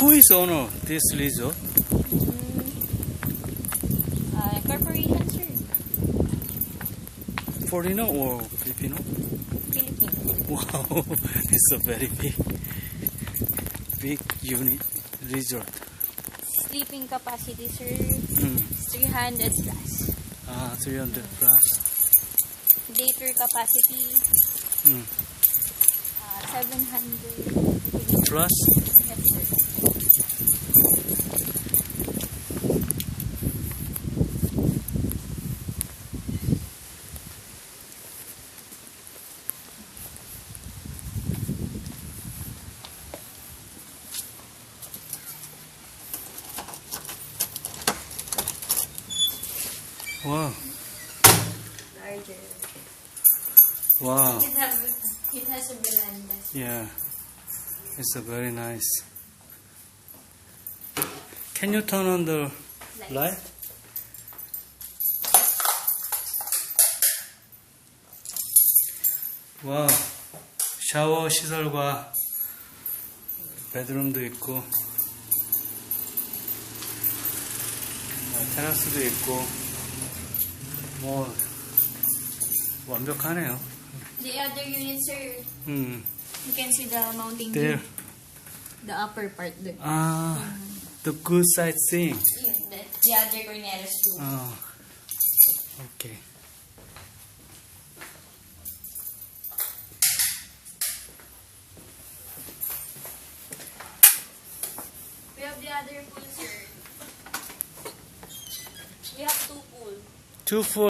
Who is owner of this resort? Corporation, sir. Foreigner or Filipino? Philippines. Wow, it's a very big unit resort. Sleeping capacity, sir. Mm. 300 plus. 300 plus. Later capacity, Mm. 700. Plus? Yes, sir. Wow. Larger. Wow. It has a veranda. Yeah. It's a very nice. Can you turn on the light? 와, 샤워 시설과 베드룸도 있고, 테라스도 있고, 뭐 완벽하네요. The other unit, sir, 음, you can see the mountain there. view. The upper part there. The good sightseeing. The other Cornelis room. Okay. We have the other pool, sir. We have two pools. 2 for